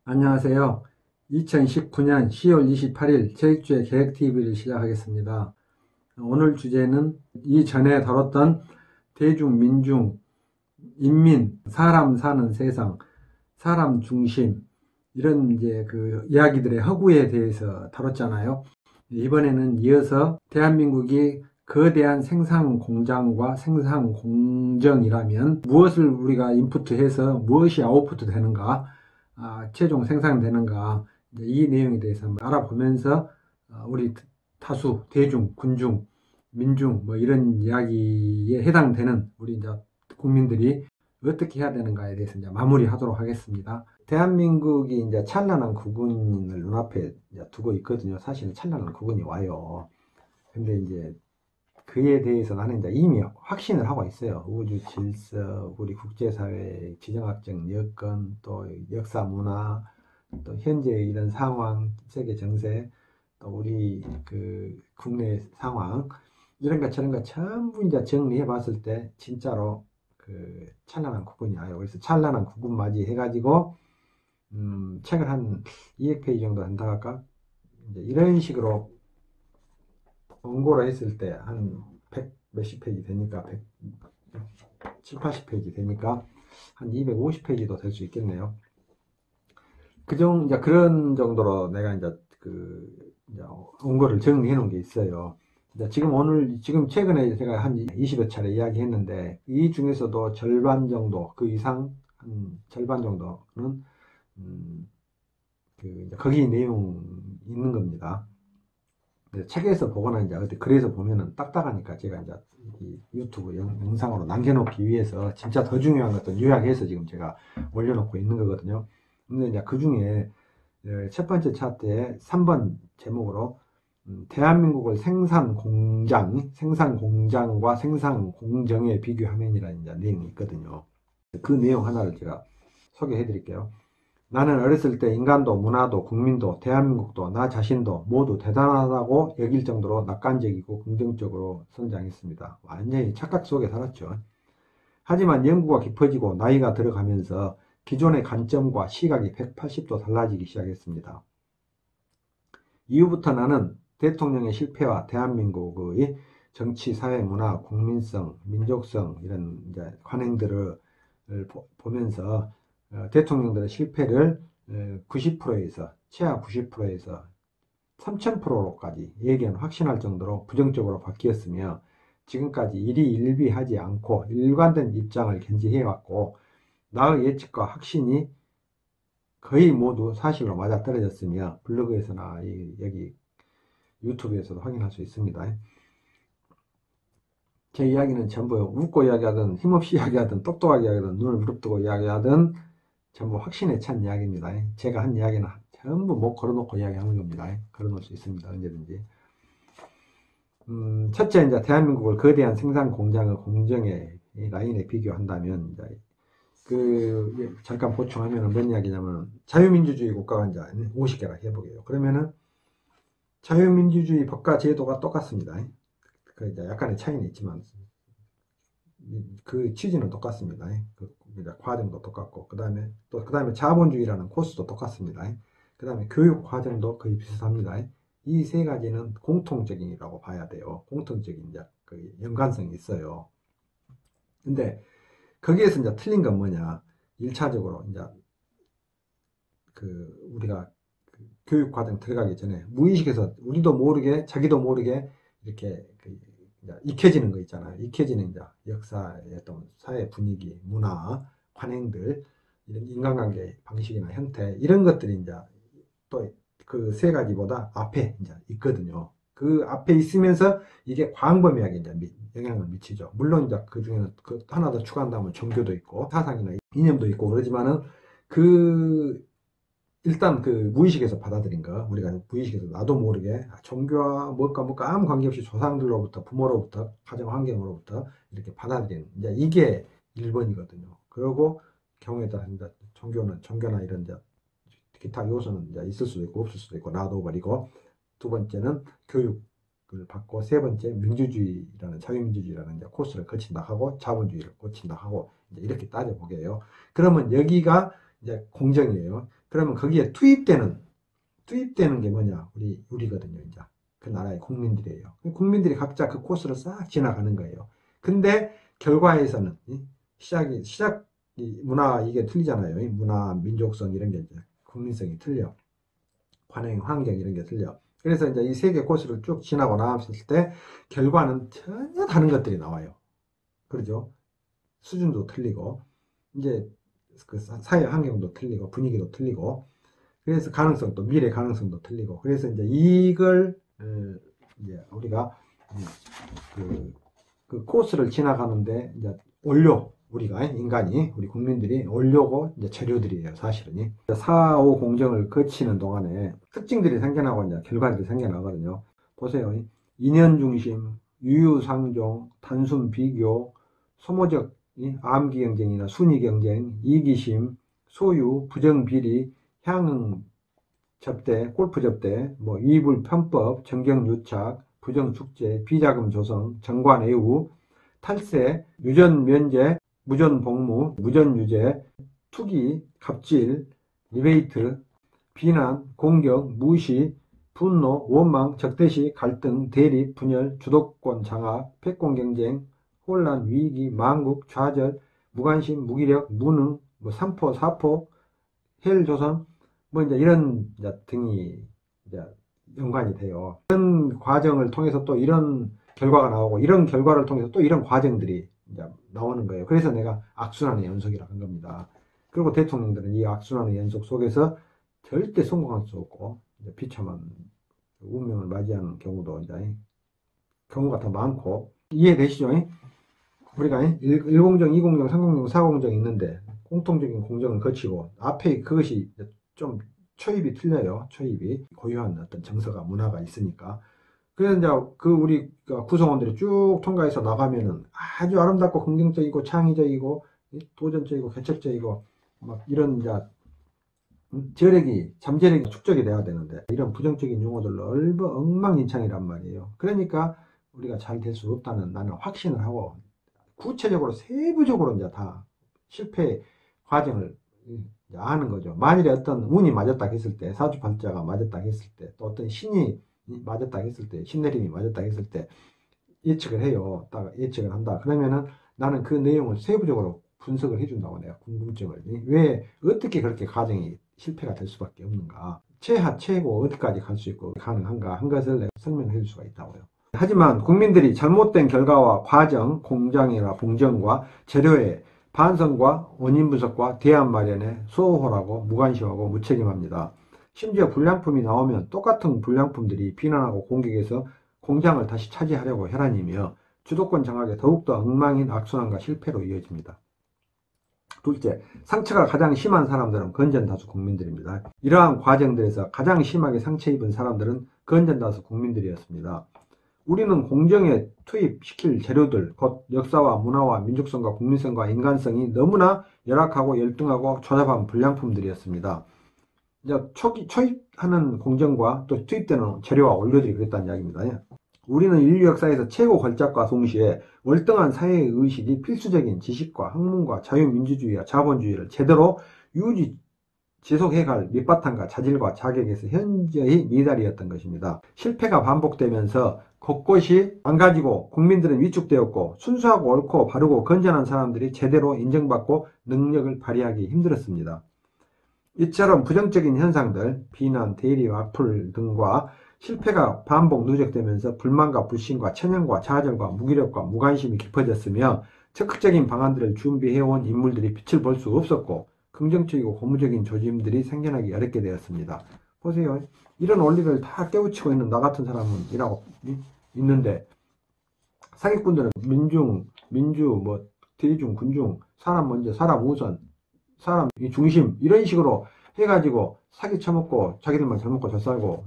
안녕하세요. 2019년 10월 28일 체육주의 계획TV를 시작하겠습니다. 오늘 주제는 이전에 다뤘던 대중, 민중, 인민, 사람 사는 세상, 사람 중심, 이런 이제 그 이야기들의 허구에 대해서 다뤘잖아요. 이번에는 이어서 대한민국이 거대한 생산 공장과 생산 공정이라면 무엇을 우리가 인풋해서 무엇이 아웃풋 되는가, 최종 생산되는가, 이 내용에 대해서 한번 알아보면서 우리 다수, 대중, 군중, 민중 뭐 이런 이야기에 해당되는 우리 이제 국민들이 어떻게 해야 되는가에 대해서 이제 마무리하도록 하겠습니다. 대한민국이 이제 찬란한 국군을 눈앞에 두고 있거든요. 사실은 찬란한 국군이 와요. 근데 이제 그에 대해서 나는 이제 이미 확신을 하고 있어요. 우주 질서, 우리 국제사회 지정학적 여건, 또 역사 문화, 또 현재의 이런 상황, 세계 정세, 또 우리 그 국내 상황, 이런 것 저런 것 전부 이제 정리해 봤을 때 진짜로 그 찬란한 국군이 와요. 그래서 찬란한 국군 맞이 해가지고 책을 한 200페이지 정도 한다 할까? 이제 이런 식으로 원고를 했을 때 한 100 몇십 페이지 되니까 100, 7, 80페이지 되니까 한 250페이지도 될 수 있겠네요. 이제 그런 정도로 내가 이제 이제 원고를 정리해 놓은 게 있어요. 이제 지금 최근에 제가 한 20여 차례 이야기했는데, 이 중에서도 절반 정도, 그 이상, 한 절반 정도는, 거기 내용 있는 겁니다. 책에서 보거나 이제 어디 글에서 보면은 딱딱하니까 제가 이제 이 유튜브 영상으로 남겨놓기 위해서 진짜 더 중요한 것들 요약해서 지금 제가 올려놓고 있는 거거든요. 근데 이제 그 중에 첫 번째 차트에 3번 제목으로 대한민국을 생산 공장과 생산 공정에 비교하면이라는 이제 내용이 있거든요. 그 내용 하나를 제가 소개해 드릴게요. 나는 어렸을 때 인간도 문화도 국민도 대한민국도 나 자신도 모두 대단하다고 여길 정도로 낙관적이고 긍정적으로 성장했습니다. 완전히 착각 속에 살았죠. 하지만 연구가 깊어지고 나이가 들어가면서 기존의 관점과 시각이 180도 달라지기 시작했습니다. 이후부터 나는 대통령의 실패와 대한민국의 정치, 사회, 문화, 국민성, 민족성 이런 이제 관행들을 보면서 대통령들의 실패를 90%에서 최하 90%에서 3000%로까지 예견 확신할 정도로 부정적으로 바뀌었으며, 지금까지 일희일비하지 않고 일관된 입장을 견지해왔고 나의 예측과 확신이 거의 모두 사실로 맞아떨어졌으며, 블로그에서나 여기 유튜브에서도 확인할 수 있습니다. 제 이야기는 전부 웃고 이야기하든 힘없이 이야기하든 똑똑하게 이야기하든 눈을 부릅뜨고 이야기하든 전부 확신에 찬 이야기입니다. 제가 한 이야기는 전부 목 걸어놓고 이야기하는 겁니다. 걸어놓을 수 있습니다. 언제든지. 첫째, 이제 대한민국을 거대한 생산 공장의 공정의 라인에 비교한다면, 잠깐 보충하면 뭔 이야기냐면, 자유민주주의 국가가 이제 50개라 해보게요. 그러면은, 자유민주주의 법과 제도가 똑같습니다. 이제 약간의 차이는 있지만, 그 취지는 똑같습니다. 과정도 똑같고, 그 다음에 자본주의라는 코스도 똑같습니다. 그 다음에 교육 과정도 거의 비슷합니다. 이 세 가지는 공통적이라고 봐야 돼요. 공통적인 이제 그 연관성이 있어요. 근데 거기에서 이제 틀린 건 뭐냐? 1차적으로 이제 우리가 교육 과정 들어가기 전에 무의식에서 우리도 모르게 자기도 모르게 이렇게 익혀지는 거 있잖아요. 익혀지는 이제 역사의 어떤 사회 분위기, 문화, 관행들, 이런 인간관계 방식이나 형태, 이런 것들이 이제 또 그 세 가지보다 앞에 이제 있거든요. 그 앞에 있으면서 이게 광범위하게 이제 영향을 미치죠. 물론 이제 그 중에는 하나 더 추가한다면 종교도 있고 사상이나 이념도 있고 그러지만은 일단 무의식에서 받아들인 거, 우리가 무의식에서 나도 모르게 종교와 뭘까 아무 관계없이 조상들로부터, 부모로부터, 가정 환경으로부터 이렇게 받아들이는, 이제 이게 1번이거든요. 그리고 경우에 따라 이제 종교나 이런 이제 기타 요소는 이제 있을 수도 있고 없을 수도 있고 놔둬버리고, 두 번째는 교육을 받고, 세 번째 민주주의라는 자유민주주의라는 이제 코스를 거친다 하고 자본주의를 거친다 하고, 이제 이렇게 따져보게요. 그러면 여기가 이제 공정이에요. 그러면 거기에 투입되는 게 뭐냐? 우리거든요, 이제. 그 나라의 국민들이에요. 국민들이 각자 그 코스를 싹 지나가는 거예요. 근데 결과에서는, 문화, 이게 틀리잖아요. 문화, 민족성, 이런 게 이제, 국민성이 틀려. 관행, 환경, 이런 게 틀려. 그래서 이제 이 세 개 코스를 쭉 지나고 나왔을 때, 결과는 전혀 다른 것들이 나와요. 그러죠? 수준도 틀리고, 이제, 그 사회 환경도 틀리고, 분위기도 틀리고, 그래서 미래 가능성도 틀리고, 그래서 이제 이걸, 이제 우리가, 그 코스를 지나가는데, 이제 우리가, 우리 국민들이 올려고 이제 재료들이에요, 사실은. 4, 5 공정을 거치는 동안에 특징들이 생겨나고 이제 결과들이 생겨나거든요. 보세요. 인연 중심, 유유상종, 단순 비교, 소모적 암기 경쟁이나 순위 경쟁, 이기심, 소유, 부정비리, 향응 접대, 골프 접대, 위불 편법, 정경유착, 부정축제, 비자금 조성, 정관애우, 탈세, 유전 면제, 무전 복무, 무전 유죄, 투기, 갑질, 리베이트, 비난, 공격, 무시, 분노, 원망, 적대시, 갈등, 대립, 분열, 주도권 장악, 패권 경쟁, 혼란, 위기, 망국, 좌절, 무관심, 무기력, 무능, 삼포, 사포, 헬조선, 이제 이런 등이 이제 연관이 돼요. 이런 과정을 통해서 또 이런 결과가 나오고, 이런 결과를 통해서 또 이런 과정들이 이제 나오는 거예요. 그래서 내가 악순환의 연속이라고 한 겁니다. 그리고 대통령들은 이 악순환의 연속 속에서 절대 성공할 수 없고, 이제 비참한 운명을 맞이하는 경우가 더 많고, 이해되시죠? 우리가 1공정, 2공정, 3공정, 4공정이 있는데, 공통적인 공정을 거치고, 앞에 그것이 좀 초입이 틀려요. 초입이. 고유한 어떤 정서가, 문화가 있으니까. 그래서 이제 우리 구성원들이 쭉 통과해서 나가면은 아주 아름답고 긍정적이고 창의적이고 도전적이고 개척적이고 막 이런 이제 잠재력이 축적이 돼야 되는데, 이런 부정적인 용어들로 엉망진창이란 말이에요. 그러니까 우리가 잘 될 수 없다는 나는 확신을 하고, 구체적으로 세부적으로 이제 다 실패 과정을 아는 거죠. 만일에 어떤 운이 맞았다 했을 때, 사주팔자가 맞았다 했을 때, 또 어떤 신이 맞았다 했을 때, 신내림이 맞았다 했을 때 예측을 해요. 딱 예측을 한다. 그러면은 나는 그 내용을 세부적으로 분석을 해준다고, 내가 궁금증을. 왜, 어떻게 그렇게 과정이 실패가 될 수밖에 없는가. 최하, 최고 어디까지 갈 수 있고 가능한가 한 것을 내가 설명해 줄 수가 있다고요. 하지만 국민들이 잘못된 결과와 과정, 공정이나 공정과 재료의 반성과 원인 분석과 대안 마련에 소홀하고 무관심하고 무책임합니다. 심지어 불량품이 나오면 똑같은 불량품들이 비난하고 공격해서 공장을 다시 차지하려고 혈안이며, 주도권 장악에 더욱더 엉망인 악순환과 실패로 이어집니다. 둘째, 상처가 가장 심한 사람들은 건전다수 국민들입니다. 이러한 과정들에서 가장 심하게 상처 입은 사람들은 건전다수 국민들이었습니다. 우리는 공정에 투입시킬 재료들, 곧 역사와 문화와 민족성과 국민성과 인간성이 너무나 열악하고 열등하고 조잡한 불량품들이었습니다. 이제 초입하는 공정과 또 투입되는 재료와 원료들이 그랬다는 이야기입니다. 우리는 인류 역사에서 최고 걸작과 동시에 월등한 사회의 의식이 필수적인 지식과 학문과 자유민주주의와 자본주의를 제대로 지속해갈 밑바탕과 자질과 자격에서 현저히 미달이었던 것입니다. 실패가 반복되면서 곳곳이 망가지고 국민들은 위축되었고, 순수하고 옳고 바르고 건전한 사람들이 제대로 인정받고 능력을 발휘하기 힘들었습니다. 이처럼 부정적인 현상들, 비난, 대리, 악플 등과 실패가 반복 누적되면서 불만과 불신과 천연과 좌절과 무기력과 무관심이 깊어졌으며, 적극적인 방안들을 준비해온 인물들이 빛을 볼 수 없었고, 긍정적이고 고무적인 조짐들이 생겨나기 어렵게 되었습니다. 보세요. 이런 원리를 다 깨우치고 있는 나 같은 사람은 있는데, 사기꾼들은 민주, 대중, 군중, 사람 먼저, 사람 우선, 사람 중심, 이런 식으로 해가지고 사기 쳐먹고 자기들만 잘 먹고 잘 살고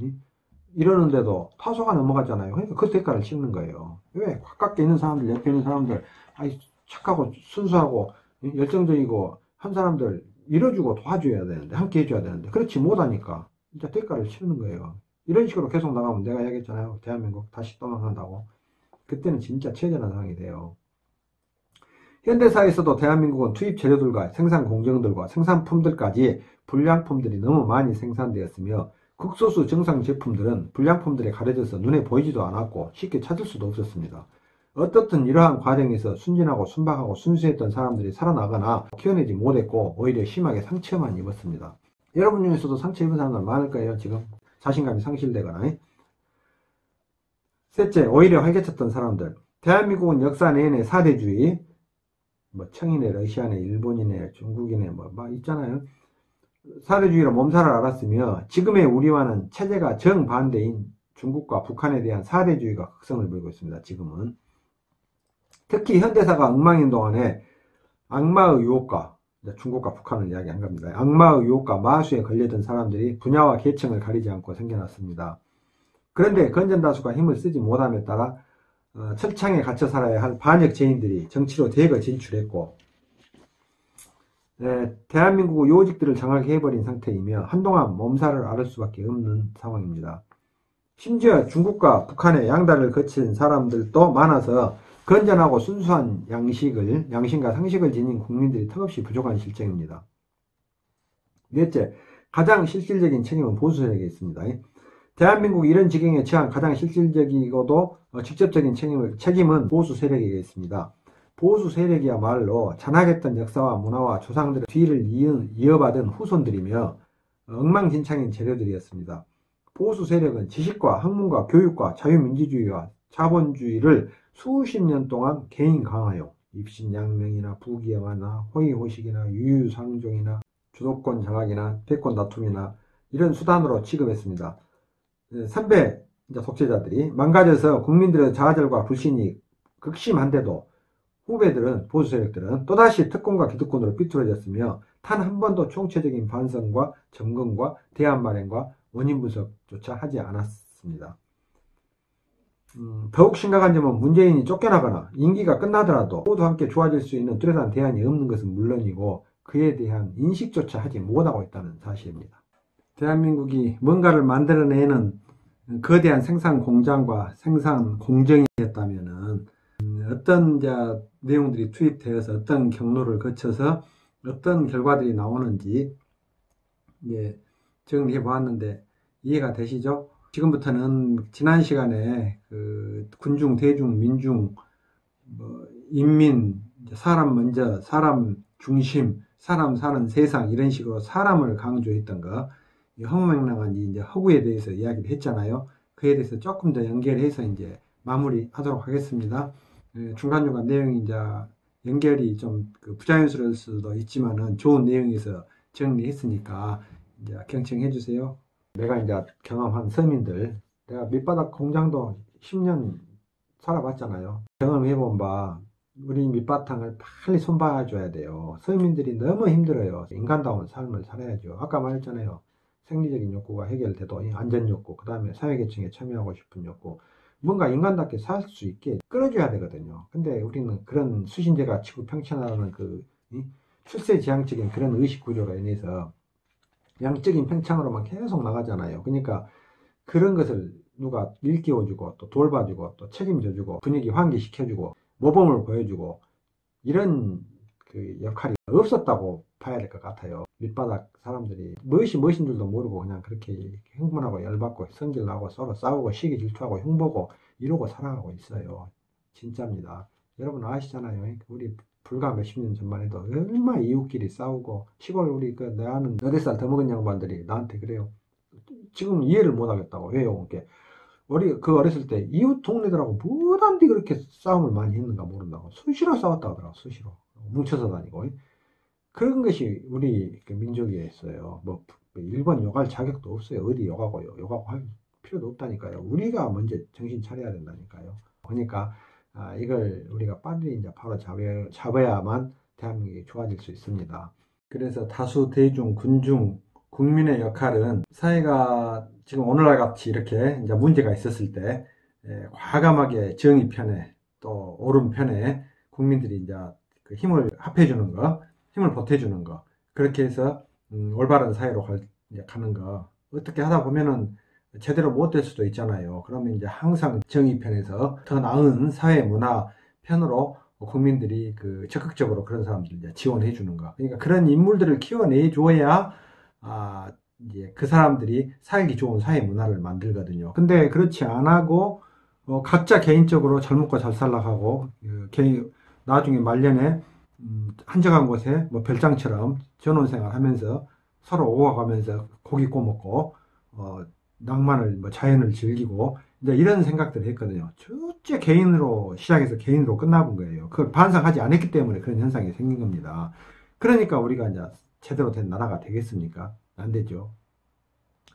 이러는데도 타소가 넘어갔잖아요. 그러니까 그 대가를 치는 거예요. 왜? 가깝게 있는 사람들, 옆에 있는 사람들, 착하고 순수하고 열정적이고 한 사람들 밀어주고 도와줘야 되는데, 함께 해줘야 되는데 그렇지 못하니까 진짜 대가를 치르는 거예요. 이런 식으로 계속 나가면, 내가 얘기했잖아요. 대한민국 다시 떠나간다고. 그때는 진짜 처절한 상황이 돼요. 현대사에서도 대한민국은 투입 재료들과 생산 공정들과 생산품들까지 불량품들이 너무 많이 생산되었으며 극소수 정상 제품들은 불량품들에 가려져서 눈에 보이지도 않았고 쉽게 찾을 수도 없었습니다. 어떻든 이러한 과정에서 순진하고 순박하고 순수했던 사람들이 살아나거나 키워내지 못했고 오히려 심하게 상처만 입었습니다. 여러분 중에서도 상처 입은 사람들 많을 거예요. 지금 자신감이 상실되거나. 셋째, 오히려 활개쳤던 사람들. 대한민국은 역사 내내 사대주의, 청이네, 러시아네, 일본이네, 중국이네, 막 있잖아요. 사대주의로 몸살을 앓았으며 지금의 우리와는 체제가 정반대인 중국과 북한에 대한 사대주의가 극성을 부리고 있습니다. 지금은. 특히 현대사가 엉망인 동안에 악마의 유혹과, 중국과 북한을 이야기 한 겁니다. 악마의 유혹과 마수에 걸려든 사람들이 분야와 계층을 가리지 않고 생겨났습니다. 그런데 건전다수가 힘을 쓰지 못함에 따라 철창에 갇혀 살아야 할 반역 죄인들이 정치로 대거 진출했고, 대한민국의 요직들을 장악해 해버린 상태이며 한동안 몸살을 앓을 수밖에 없는 상황입니다. 심지어 중국과 북한의 양다를 거친 사람들도 많아서 건전하고 순수한 양심과 상식을 지닌 국민들이 턱없이 부족한 실정입니다. 넷째, 가장 실질적인 책임은 보수 세력에 있습니다. 대한민국이 이런 지경에 처한 가장 실질적이고도 직접적인 책임은 보수 세력에 있습니다. 보수 세력이야말로 잔악했던 역사와 문화와 조상들의 뒤를 이어받은 후손들이며 엉망진창인 재료들이었습니다. 보수 세력은 지식과 학문과 교육과 자유민주주의와 자본주의를 수십 년 동안 개인 강화요, 입신양명이나 부귀영화나 호의호식이나 유유상종이나 주도권 장악이나 패권 다툼이나 이런 수단으로 취급했습니다. 선배 독재자들이 망가져서 국민들의 자아절과 불신이 극심한데도 후배들은, 보수 세력들은 또다시 특권과 기득권으로 삐뚤어졌으며 단 한 번도 총체적인 반성과 점검과 대안 마련과 원인 분석조차 하지 않았습니다. 더욱 심각한 점은 문재인이 쫓겨나거나 임기가 끝나더라도 모두 함께 좋아질 수 있는 뚜렷한 대안이 없는 것은 물론이고 그에 대한 인식조차 하지 못하고 있다는 사실입니다. 대한민국이 뭔가를 만들어내는 거대한 생산 공장과 생산 공정이었다면은 어떤 내용들이 투입되어서 어떤 경로를 거쳐서 어떤 결과들이 나오는지 정리해 보았는데 이해가 되시죠? 지금부터는 지난 시간에 군중, 대중, 민중, 인민, 사람 먼저, 사람 중심, 사람 사는 세상 이런 식으로 사람을 강조했던 거, 허무맹랑한 허구에 대해서 이야기를 했잖아요. 그에 대해서 조금 더 연결해서 마무리하도록 하겠습니다. 중간중간 내용이 연결이 좀 부자연스러울 수도 있지만은 좋은 내용에서 정리했으니까 경청해 주세요. 내가 경험한 서민들, 내가 밑바닥 공장도 10년 살아봤잖아요. 경험해본 바 우리 밑바탕을 빨리 손봐줘야 돼요. 서민들이 너무 힘들어요. 인간다운 삶을 살아야죠. 아까 말했잖아요. 생리적인 욕구가 해결돼도 안전 욕구, 그 다음에 사회계층에 참여하고 싶은 욕구, 뭔가 인간답게 살 수 있게 끌어줘야 되거든요. 근데 우리는 그런 수신제가 치고 평천하는 출세지향적인 그런 의식구조로 인해서 양적인 팽창으로만 계속 나가잖아요. 그러니까 그런 것을 누가 일깨워주고 또 돌봐주고 또 책임져주고 분위기 환기시켜주고 모범을 보여주고 이런 역할이 없었다고 봐야 될 것 같아요. 밑바닥 사람들이 무엇이 무엇인 줄도 모르고 그냥 그렇게 흥분하고 열받고 성질나고 서로 싸우고 시기 질투하고 흉보고 이러고 살아가고 있어요. 진짜입니다. 여러분 아시잖아요. 우리 불과 몇십 년 전만 해도 얼마나 이웃끼리 싸우고 시골 우리 내 아는 8살 더 먹은 양반들이 나한테 그래요. 지금 이해를 못 하겠다고 해요. 어렸을 때 이웃 동네들하고 뭐단디 그렇게 싸움을 많이 했는가 모른다고 수시로 싸웠다 하더라고. 수시로 뭉쳐서 다니고 그런 것이 우리 민족이었어요. 일본 욕할 자격도 없어요. 어디 욕하고 할 필요도 없다니까요. 우리가 먼저 정신 차려야 된다니까요. 그러니까 이걸 우리가 빨리 바로 잡아야만 대한민국이 좋아질 수 있습니다. 그래서 다수 대중 군중 국민의 역할은 사회가 지금 오늘날 같이 이렇게 문제가 있었을 때 과감하게 정의 편에 또 옳은 편에 국민들이 힘을 합해주는 거, 힘을 보태주는 거, 그렇게 해서 올바른 사회로 가는 거. 어떻게 하다 보면은 제대로 못 될 수도 있잖아요. 그러면 항상 정의 편에서 더 나은 사회 문화 편으로 국민들이 그 적극적으로 그런 사람들 이제 지원해 주는가. 그러니까 그런 인물들을 키워내 줘야 이제 그 사람들이 살기 좋은 사회 문화를 만들거든요. 근데 그렇지 안 하고 각자 개인적으로 잘 먹고 잘 살라 하고 나중에 말년에 한적한 곳에 뭐 별장처럼 전원생활 하면서 서로 오가가면서 고기 구워먹고 낭만을 뭐 자연을 즐기고 이제 이런 생각들을 했거든요. 첫째 개인으로 시작해서 개인으로 끝나본 거예요. 그걸 반성하지 않았기 때문에 그런 현상이 생긴 겁니다. 그러니까 우리가 이제 제대로 된 나라가 되겠습니까? 안 되죠.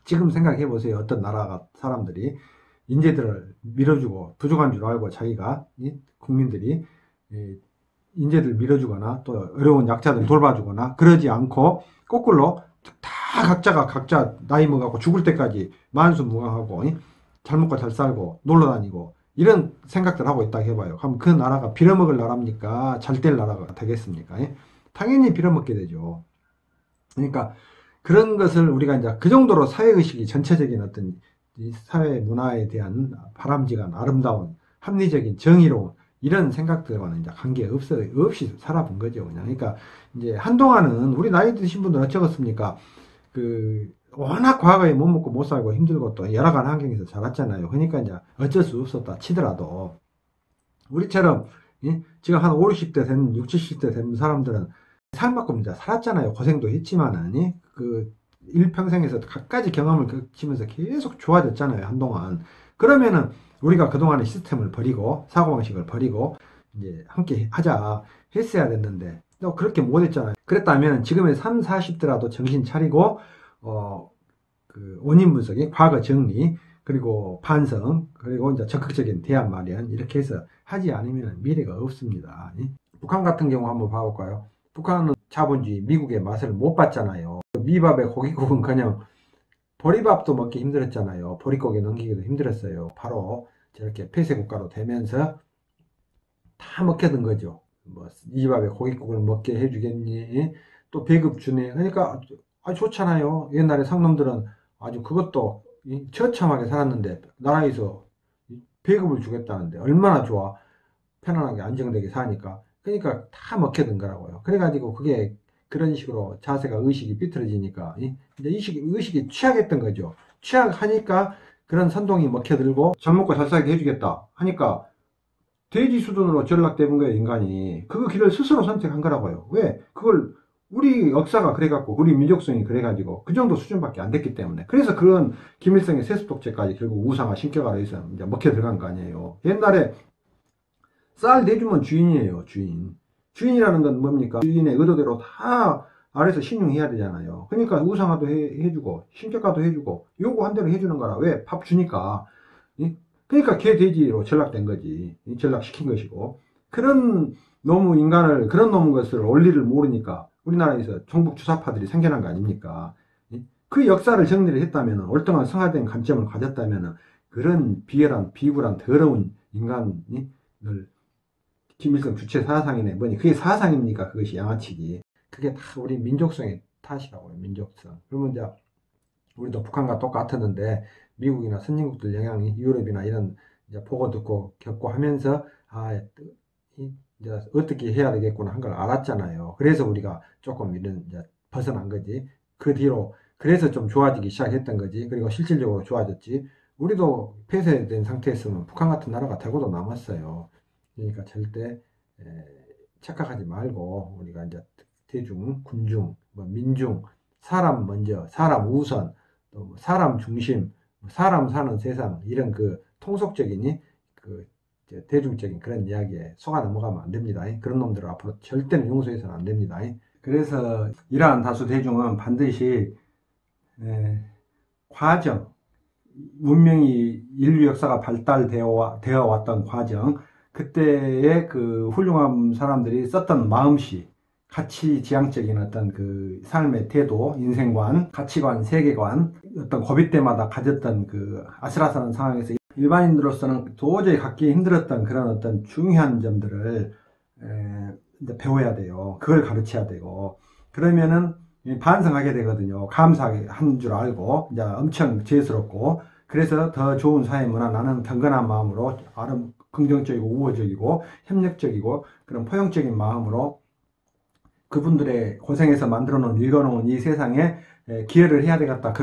지금 생각해 보세요. 어떤 나라가 사람들이 인재들을 밀어주고 부족한 줄 알고 자기가 국민들이 인재들 밀어주거나 또 어려운 약자들 돌봐주거나 그러지 않고 거꾸로 다 각자가 각자 나이 먹고 죽을 때까지 만수무강하고 잘 먹고 잘 살고 놀러 다니고 이런 생각들 하고 있다 해봐요. 그럼 그 나라가 빌어먹을 나라입니까? 잘 될 나라가 되겠습니까? 당연히 빌어먹게 되죠. 그러니까 그런 것을 우리가 이제 그 정도로 사회의식이 전체적인 어떤 이 사회 문화에 대한 바람직한 아름다운 합리적인 정의로운 이런 생각들과는 이제 관계 없이 살아본 거죠. 그냥. 그러니까 이제 한동안은 우리 나이 드신 분들은 어쩌겠습니까? 워낙 과거에 못 먹고 못 살고 힘들고 또 여러 가지 환경에서 자랐잖아요. 그러니까 이제 어쩔 수 없었다 치더라도 우리처럼 지금 한 5, 60대 된 60, 70대 된 사람들은 삶만큼 이제 살았잖아요. 고생도 했지만은 일평생에서 갖가지 경험을 거치면서 계속 좋아졌잖아요. 한동안. 그러면은 우리가 그동안의 시스템을 버리고 사고방식을 버리고 이제 함께 하자 했어야 됐는데 또 그렇게 못했잖아요. 그랬다면 지금의 30, 40대라도 정신 차리고 원인 분석이 과거 정리 그리고 반성 그리고 이제 적극적인 대안 마련 이렇게 해서 하지 않으면 미래가 없습니다. 북한 같은 경우 한번 봐볼까요? 북한은 자본주의 미국의 맛을 못 봤잖아요. 미밥에 고깃국은커녕 보리밥도 먹기 힘들었잖아요. 보릿고개 넘기기도 힘들었어요. 바로 저렇게 폐쇄 국가로 되면서 다 먹혀든 거죠. 뭐 이 밥에 고깃국을 먹게 해주겠니? 또 배급 주네. 그러니까 좋잖아요. 옛날에 상놈들은 아주 그것도 처참하게 살았는데 나라에서 배급을 주겠다는데 얼마나 좋아. 편안하게 안정되게 사니까. 그러니까 다 먹혀든 거라고요. 그래가지고 그게 그런 식으로 자세가 의식이 삐뚤어지니까 이제 의식이 취약했던 거죠. 취약하니까 그런 선동이 먹혀들고 잘 먹고 잘 살게 해주겠다 하니까 돼지 수준으로 전락되는 거예요. 인간이 그 길을 스스로 선택한 거라고요. 왜? 그걸 우리 역사가 그래갖고 우리 민족성이 그래가지고 그 정도 수준밖에 안 됐기 때문에 그래서 그런 김일성의 세습독재까지 결국 우상화 신격화로 해서 이제 먹혀 들어간 거 아니에요. 옛날에 쌀 내주면 주인이에요. 주인이라는 건 뭡니까? 주인의 의도대로 다 아래서 신용해야 되잖아요. 그러니까 우상화도 해주고 신격화도 해주고 요구한 대로 해주는 거라. 왜? 밥 주니까. 그러니까 개 돼지로 전락된 거지. 전락시킨 것이고 그런 놈 것을 원리를 모르니까 우리나라에서 종북 주사파들이 생겨난 거 아닙니까? 그 역사를 정리를 했다면 얼등한 성화된 관점을 가졌다면 그런 비열한 비굴한 더러운 인간을 김일성 주체 사상이네 뭐니 그게 사상입니까? 그것이 양아치기. 그게 다 우리 민족성의 탓이라고요. 민족성. 그러면 이제 우리도 북한과 똑같았는데 미국이나 선진국들 영향이 유럽이나 이런 이제 보고 듣고 겪고 하면서 이제 어떻게 해야 되겠구나 한 걸 알았잖아요. 그래서 우리가 조금 이런 이제 벗어난 거지. 그 뒤로 그래서 좀 좋아지기 시작했던 거지. 그리고 실질적으로 좋아졌지. 우리도 폐쇄된 상태였으면 북한 같은 나라가 되고도 남았어요. 그러니까 절대 착각하지 말고 우리가 이제 대중, 군중, 민중, 사람 먼저, 사람 우선, 또 사람 중심, 사람 사는 세상 이런 그 통속적인 대중적인 그런 이야기에 속아 넘어가면 안 됩니다. 그런 놈들을 앞으로 절대로 용서해서는 안 됩니다. 그래서 이러한 다수 대중은 반드시 과정, 문명이 인류 역사가 발달되어 왔던 과정 그때의 그 훌륭한 사람들이 썼던 마음씨, 가치지향적인 어떤 그 삶의 태도, 인생관, 가치관, 세계관, 어떤 고비 때마다 가졌던 그 아슬아슬한 상황에서 일반인으로서는 도저히 갖기 힘들었던 그런 어떤 중요한 점들을 이제 배워야 돼요. 그걸 가르쳐야 되고, 그러면은 반성하게 되거든요. 감사하게 한 줄 알고, 이제 엄청 죄스럽고, 그래서 더 좋은 사회 문화, 나는 경건한 마음으로 긍정적이고 우호적이고 협력적이고 그런 포용적인 마음으로 그분들의 고생해서 만들어 놓은, 읽어 놓은 이 세상에 기여를 해야 되겠다.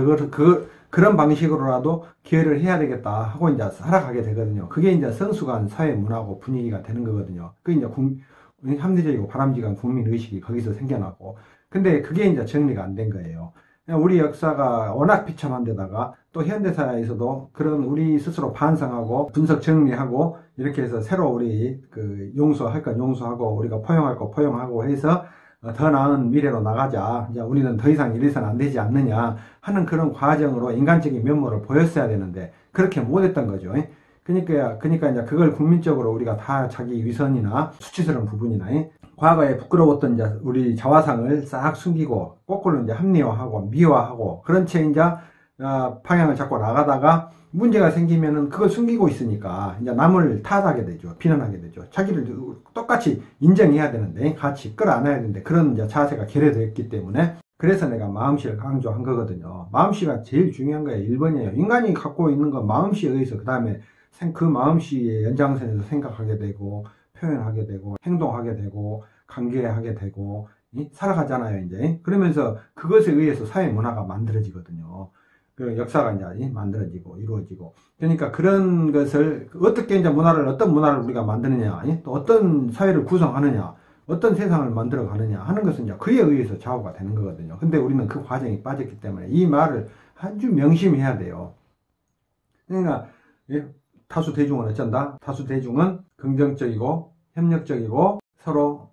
그런 방식으로라도 기여를 해야 되겠다 하고 이제 살아가게 되거든요. 그게 이제 성숙한 사회 문화고 분위기가 되는 거거든요. 그게 이제 합리적이고 바람직한 국민 의식이 거기서 생겨나고. 근데 그게 이제 정리가 안 된 거예요. 우리 역사가 워낙 비참한 데다가 또 현대사에서도 그런 우리 스스로 반성하고 분석 정리하고 이렇게 해서 새로 우리 용서할 건 용서하고 우리가 포용할 거 포용하고 해서 더 나은 미래로 나가자. 이제 우리는 더 이상 이래서는 안 되지 않느냐 하는 그런 과정으로 인간적인 면모를 보였어야 되는데 그렇게 못했던 거죠. 그러니까 이제 그걸 국민적으로 우리가 다 자기 위선이나 수치스러운 부분이나 과거에 부끄러웠던 이제 우리 자화상을 싹 숨기고 거꾸로 이제 합리화하고 미화하고 그런 채 이제 방향을 잡고 나가다가 문제가 생기면은 그걸 숨기고 있으니까 이제 남을 탓하게 되죠. 비난하게 되죠. 자기를 똑같이 인정해야 되는데 같이 끌어안아야 되는데 그런 이제 자세가 결여되었기 때문에 그래서 내가 마음씨를 강조한 거거든요. 마음씨가 제일 중요한 거예요. 1번이에요. 인간이 갖고 있는 건 마음씨에 의해서 그 다음에 그 마음씨의 연장선에서 생각하게 되고 표현하게 되고 행동하게 되고 관계하게 되고 살아가잖아요. 이제 그러면서 그것에 의해서 사회 문화가 만들어지거든요. 그 역사가 이제 만들어지고 이루어지고 그러니까 그런 것을 어떻게 이제 어떤 문화를 우리가 만드느냐 또 어떤 사회를 구성하느냐 어떤 세상을 만들어 가느냐 하는 것은 이제 그에 의해서 좌우가 되는 거거든요. 근데 우리는 그 과정이 빠졌기 때문에 이 말을 아주 명심해야 돼요. 그러니까 다수 대중은 어쩐다? 다수 대중은 긍정적이고 협력적이고 서로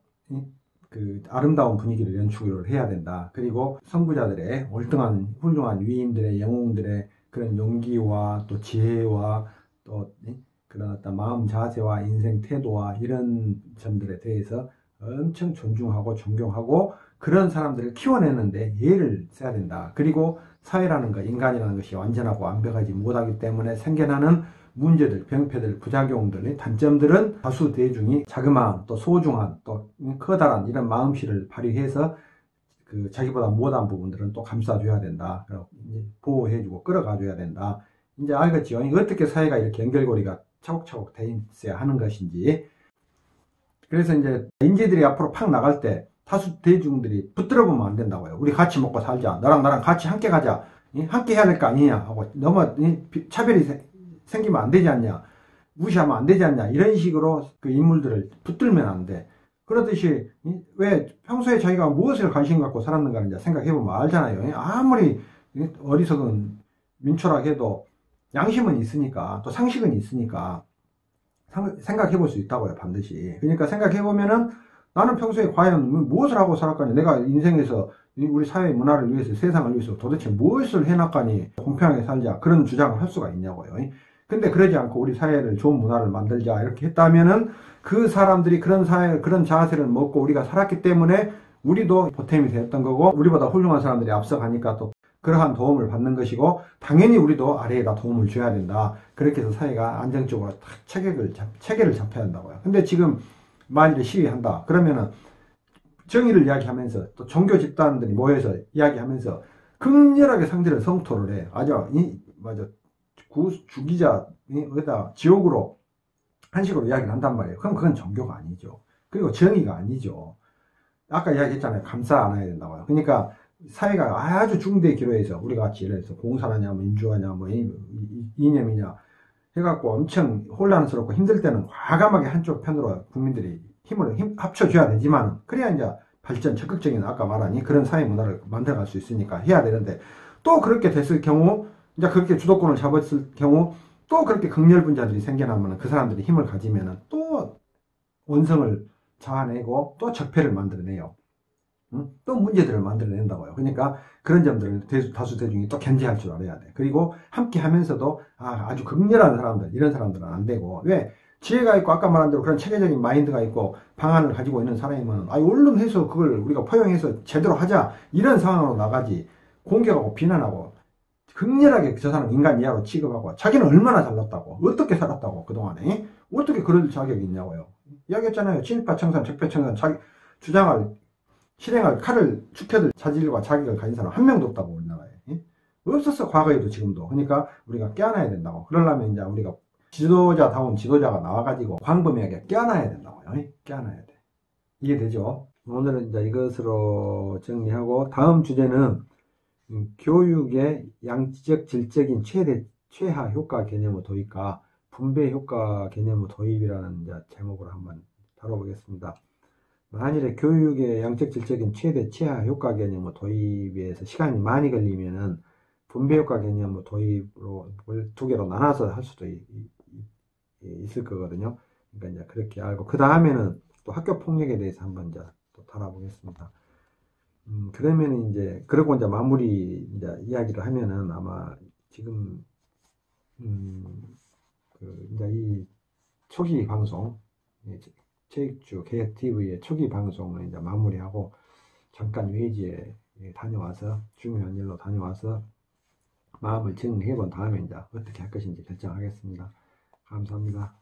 아름다운 분위기를 연출을 해야 된다. 그리고 선구자들의 올등한 훌륭한 위인들의 영웅들의 그런 용기와 또 지혜와 또 그런 어떤 마음 자세와 인생 태도와 이런 점들에 대해서 엄청 존중하고 존경하고 그런 사람들을 키워내는데 예를 써야 된다. 그리고 사회라는 것, 인간이라는 것이 완전하고 완벽하지 못하기 때문에 생겨나는 문제들, 병폐들, 부작용들, 단점들은 다수 대중이 자그마한 또 소중한 또 커다란 이런 마음씨를 발휘해서 자기보다 못한 부분들은 또 감싸줘야 된다. 보호해주고 끌어가줘야 된다. 이제 알겠죠? 어떻게 사회가 이렇게 연결고리가 차곡차곡 돼 있어야 하는 것인지. 그래서 이제 인재들이 앞으로 팍 나갈 때 다수 대중들이 붙들어 보면 안 된다고요. 우리 같이 먹고 살자. 너랑 나랑 같이 함께 가자. 함께 해야 될 거 아니냐 하고 너무 차별이 생기면 안 되지 않냐, 무시하면 안 되지 않냐, 이런 식으로 그 인물들을 붙들면 안 돼. 그러듯이 왜 평소에 자기가 무엇을 관심 갖고 살았는가를 이제 생각해보면 알잖아요. 아무리 어리석은 민초락해도 양심은 있으니까 또 상식은 있으니까 생각해볼 수 있다고요, 반드시. 그러니까 생각해보면은 나는 평소에 과연 무엇을 하고 살았거니, 내가 인생에서 우리 사회 문화를 위해서 세상을 위해서 도대체 무엇을 해놨거니 공평하게 살자, 그런 주장을 할 수가 있냐고요. 근데 그러지 않고 우리 사회를 좋은 문화를 만들자 이렇게 했다면은 그 사람들이 그런 그런 자세를 먹고 우리가 살았기 때문에 우리도 보탬이 되었던 거고 우리보다 훌륭한 사람들이 앞서가니까 또 그러한 도움을 받는 것이고 당연히 우리도 아래에다 도움을 줘야 된다. 그렇게 해서 사회가 안정적으로 딱 체계를 잡혀야 한다고요. 근데 지금 만일에 시위한다 그러면은 정의를 이야기하면서 또 종교 집단들이 모여서 이야기하면서 극렬하게 상대를 성토를 해. 맞아. 죽이자, 어디다 지옥으로 한식으로 이야기를 한단 말이에요. 그럼 그건 종교가 아니죠. 그리고 정의가 아니죠. 아까 이야기했잖아요. 감싸 안아야 된다고요. 그러니까 사회가 아주 중대 기로에서 우리가 같이 예를 들어서 공산하냐, 민주화냐, 이념이냐 해갖고 엄청 혼란스럽고 힘들 때는 과감하게 한쪽 편으로 국민들이 힘을 합쳐줘야 되지만 그래야 이제 발전, 적극적인 아까 말하니 그런 사회 문화를 만들어갈 수 있으니까 해야 되는데 또 그렇게 됐을 경우 이제 그렇게 주도권을 잡았을 경우 또 그렇게 극렬분자들이 생겨나면 그 사람들이 힘을 가지면 또 원성을 자아내고 또 적폐를 만들어내요. 또 문제들을 만들어낸다고요. 그러니까 그런 점들을 다수 대중이 또 견제할 줄 알아야 돼. 그리고 함께 하면서도 아주 극렬한 사람들, 이런 사람들은 안 되고, 왜? 지혜가 있고 아까 말한 대로 그런 체계적인 마인드가 있고 방안을 가지고 있는 사람이면 얼른 해서 그걸 우리가 포용해서 제대로 하자, 이런 상황으로 나가지. 공격하고 비난하고 극렬하게 저 사람 인간 이하로 취급하고 자기는 얼마나 잘났다고 어떻게 살았다고 그동안에 어떻게 그럴 자격이 있냐고요. 이야기했잖아요. 친일파 청산 적폐청산 자기 주장을 실행할 칼을 축혀들 자질과 자격을 가진 사람 한 명도 없다고 우리나라에. 없었어, 과거에도 지금도. 그러니까 우리가 깨어나야 된다고. 그러려면 이제 우리가 지도자다운 지도자가 나와가지고 광범위하게 껴안아야 된다고요. 껴안아야 돼. 이해되죠? 오늘은 이제 이것으로 정리하고 다음 주제는 교육의 양적 질적인 최하 효과 개념의 도입과 분배 효과 개념의 도입이라는 이제 제목으로 한번 다뤄보겠습니다. 만일에 교육의 양적 질적인 최하 효과 개념의 도입에서 시간이 많이 걸리면은 분배 효과 개념의 도입으로 두 개로 나눠서 할 수도 있을 거거든요. 그러니까 이제 그렇게 알고 그 다음에는 또 학교 폭력에 대해서 한번 이제 또 다뤄보겠습니다. 그러면 이제 그러고 이제 마무리 이제 이야기를 하면은 아마 지금 이제 이 초기 방송 체육주 개혁 TV의 초기 방송을 이제 마무리하고 잠깐 외지에 다녀와서 중요한 일로 다녀와서 마음을 정리해 본 다음에 이제 어떻게 할 것인지 결정하겠습니다. 감사합니다.